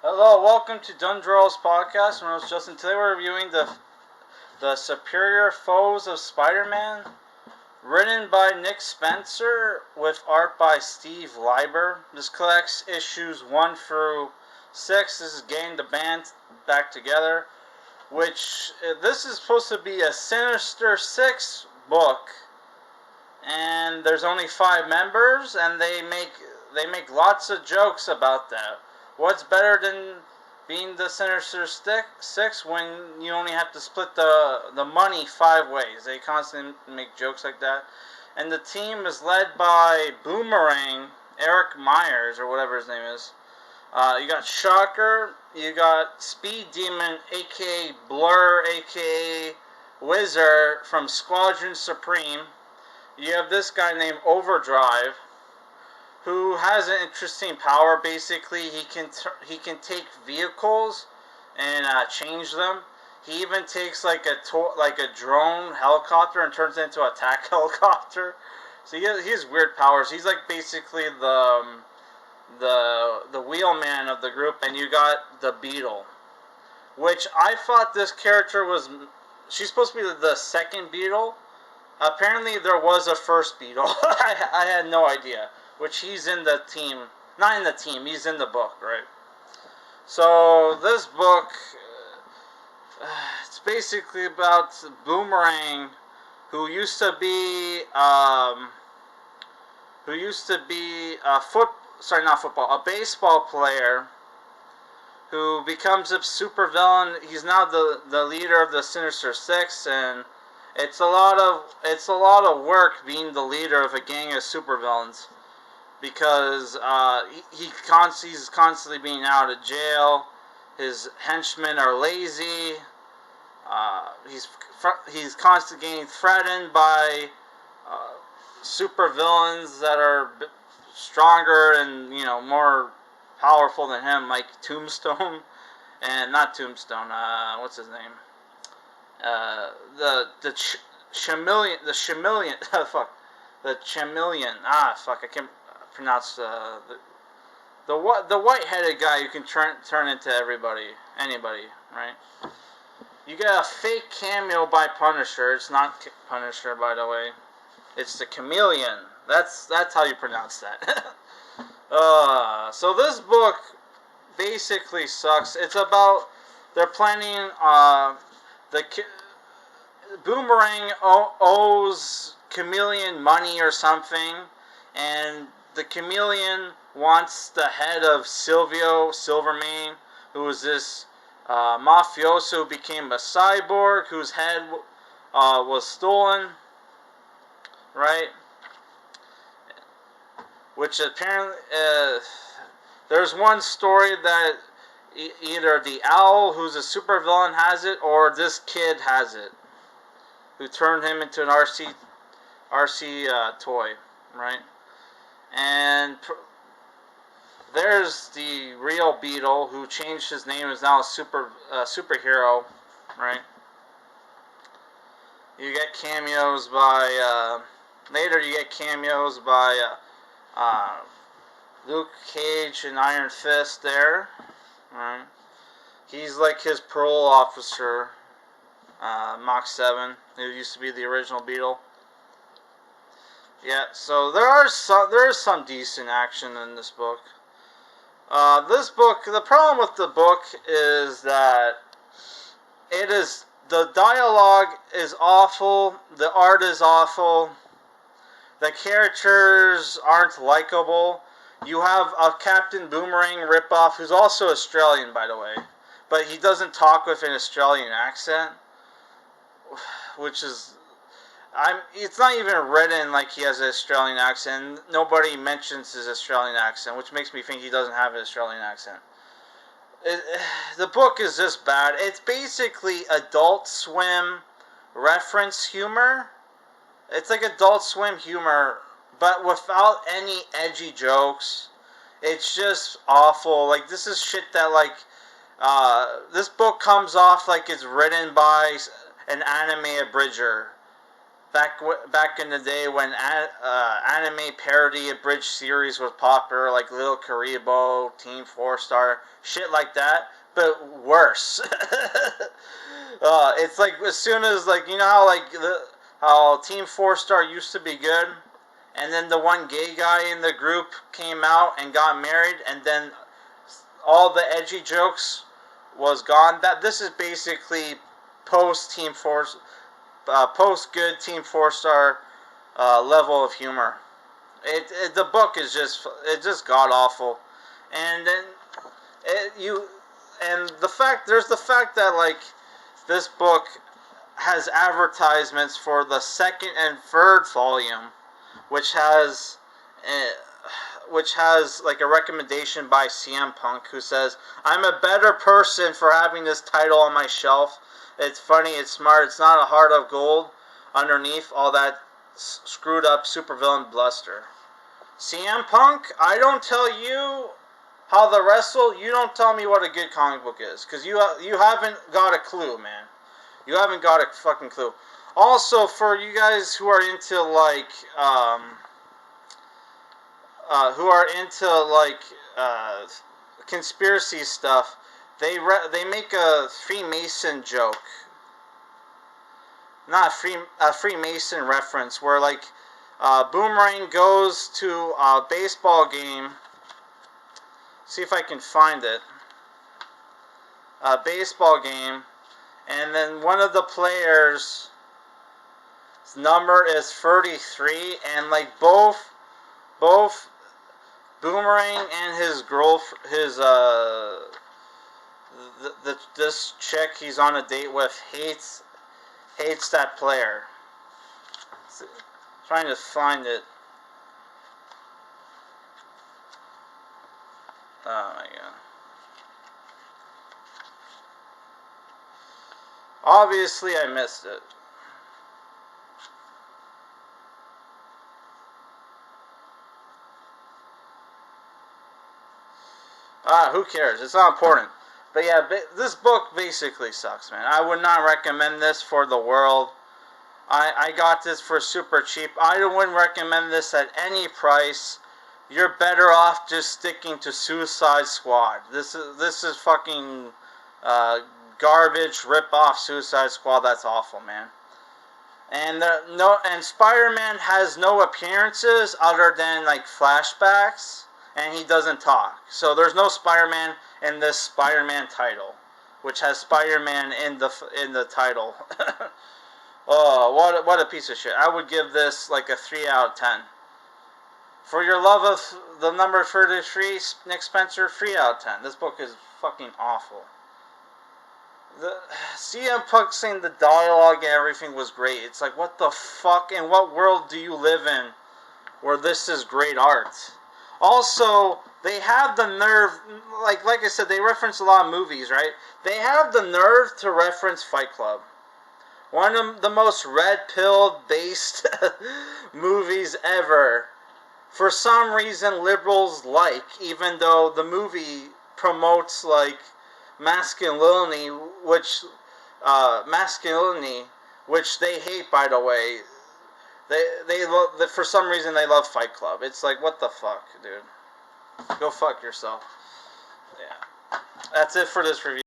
Hello, welcome to Dundrell's podcast. My name is Justin. Today we're reviewing the Superior Foes of Spider-Man, written by Nick Spencer with art by Steve Lieber. This collects issues 1 through 6. This is getting the band back together, which this is supposed to be a Sinister Six book, and there's only 5 members, and they make lots of jokes about that. What's better than being the Sinister Six when you only have to split the money 5 ways? They constantly make jokes like that. And the team is led by Boomerang, Eric Myers, or whatever his name is. You got Shocker, you got Speed Demon, aka Blur, aka Wizard from Squadron Supreme. You have this guy named Overdrive, who has an interesting power. Basically, he can take vehicles and change them. He even takes like a drone helicopter and turns it into an attack helicopter. So he has weird powers. He's like basically the wheelman of the group. And you got the Beetle, which I thought this character was. She's supposed to be the second Beetle. Apparently, there was a first Beetle. I had no idea. Which he's in the team. Not in the team, he's in the book, right? So, this book, it's basically about Boomerang, who used to be a baseball player, who becomes a supervillain. He's now the leader of the Sinister Six, and it's a lot of work being the leader of a gang of supervillains, because he's constantly being out of jail. His henchmen are lazy. He's constantly getting threatened by supervillains that are stronger and more powerful than him, like Tombstone, and not Tombstone. What's his name? The Chameleon. The Chameleon. Fuck. The Chameleon. I can't pronounce the white-headed guy who can turn into anybody, right? You get a fake cameo by Punisher. It's not Punisher, by the way. It's the Chameleon. That's how you pronounce that. So this book basically sucks. It's about they're planning. Boomerang owes Chameleon money or something, and the Chameleon wants the head of Silvermane, who was this mafioso who became a cyborg, whose head was stolen, right? Which apparently, there's one story that either the owl, who's a supervillain, has it, or this kid has it, who turned him into an RC toy, right? And there's the real Beetle, who changed his name, is now a superhero, right? You get cameos by later. You get cameos by Luke Cage and Iron Fist there, right? He's like his parole officer, Mach 7, who used to be the original Beetle. Yeah, so there is some decent action in this book. The problem with the book is that the dialogue is awful, the art is awful, the characters aren't likable. You have a Captain Boomerang ripoff, who's also Australian, by the way, but he doesn't talk with an Australian accent, which is... it's not even written like he has an Australian accent. Nobody mentions his Australian accent, which makes me think he doesn't have an Australian accent. The book is just bad. It's basically Adult Swim reference humor. It's like Adult Swim humor, but without any edgy jokes. It's just awful. Like, this is shit that, this book comes off like it's written by an anime abridger. back in the day when anime parody abridged series was popular, like Little Karibo, Team 4 Star, shit like that, but worse. It's like as soon as like you know how like how Team 4 Star used to be good, and then the one gay guy in the group came out and got married, and then all the edgy jokes was gone. That this is basically post Team 4, post good Team 4 Star level of humor. The book is just god awful, and then there's the fact that like this book has advertisements for the second and third volume, which has like a recommendation by CM Punk, who says, "I'm a better person for having this title on my shelf. It's funny, it's smart, it's not a heart of gold underneath all that screwed up supervillain bluster." CM Punk, I don't tell you how to wrestle, you don't tell me what a good comic book is, because you haven't got a clue, man. You haven't got a fucking clue. Also, for you guys who are into like conspiracy stuff, they make a Freemason joke, not a Freemason reference, where like Boomerang goes to a baseball game. See if I can find it. A baseball game, and then one of the players' number is 33, and like both Boomerang and his this chick he's on a date with hates that player. Trying to find it. Oh my god. Obviously I missed it. Who cares? It's not important. But yeah, this book basically sucks, man. I would not recommend this for the world. I got this for super cheap. I wouldn't recommend this at any price. You're better off just sticking to Suicide Squad. This is fucking garbage. Rip off Suicide Squad. That's awful, man. And Spider-Man has no appearances other than like flashbacks, and he doesn't talk. So there's no Spider-Man in this Spider-Man title, which has Spider-Man in the title. Oh, what a piece of shit. I would give this like a 3 out of 10. For your love of the number 33, Nick Spencer, 3 out of 10. This book is fucking awful. The CM Punk saying the dialogue and everything was great. It's like, what the fuck? In what world do you live in where this is great art? Also, they have the nerve, like I said, they reference a lot of movies, right? They have the nerve to reference Fight Club. One of the most red-pilled based movies ever. For some reason, liberals like, even though the movie promotes like masculinity, which they hate, by the way. They love, for some reason they love Fight Club. It's like, what the fuck, dude? Go fuck yourself. Yeah. That's it for this review.